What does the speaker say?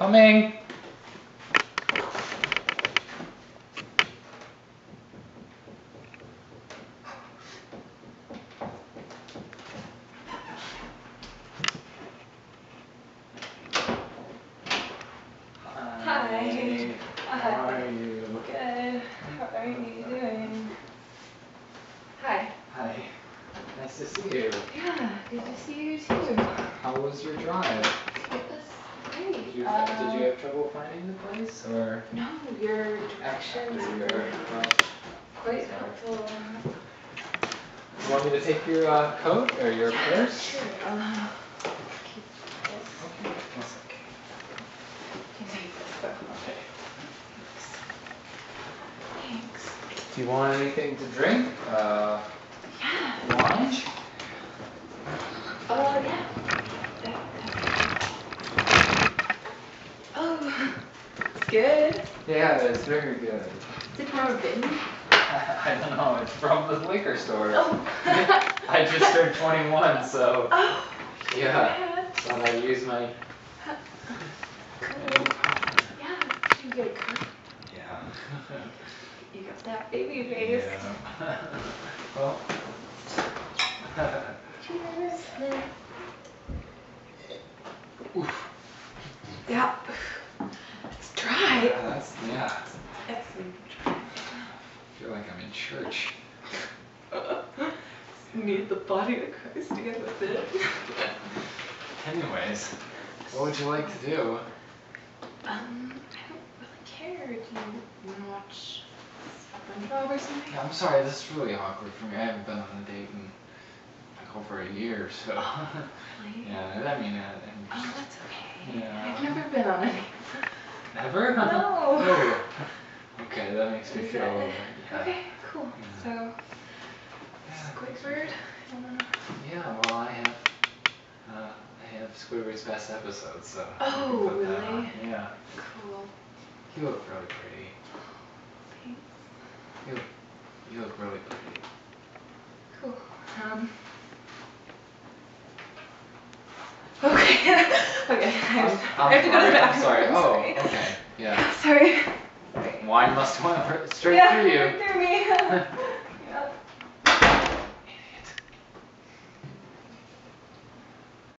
Coming. Hi. How are you? Good. How are you doing? Hi. Hi. Nice to see you. Yeah, good to see you too. How was your drive? It was great. Did you have trouble finding the place, or? No, your directions were quite helpful. You want me to take your coat or your purse? Sure. Keep this. Okay. One sec. Can take this though. Okay. Thanks. Do you want anything to drink? Yeah. Lunch? Yeah. Oh, it's good. Yeah, it's very good. Is it from a bin? I don't know. It's from the liquor store. Oh. I just turned 21, so Oh. yeah. Thought I'd use my. Cool. Yeah. Did you get a coat? Yeah. You got that baby face. Yeah. Well. Cheers. Oof. Yeah. It's dry. Yeah. It's dry. I feel like I'm in church. Need the body of Christ to get with it. Anyways, what would you like to do? I don't really care. Do you want to watch SpongeBob or something? Yeah, I'm sorry, this is really awkward for me. I haven't been on a date in like over a year, so. Really? Yeah, I mean, I'm Oh, just. that's okay. Yeah. I've never been on any. Never? No. Oh. Okay, that makes me Is feel that a little it? bit. Yeah. Okay, cool. Yeah. So, Yeah. Squidward. Yeah, well, I have Squidward's best episode, so. Oh, you can put that really? on. Yeah. Cool. You look really pretty. Thanks. You look really pretty. Cool. Okay. Okay. I have to go to the bathroom. I'm sorry. I'm Oh, sorry. okay. Yeah. Sorry. Wine must have went straight Yeah, through you. right through me.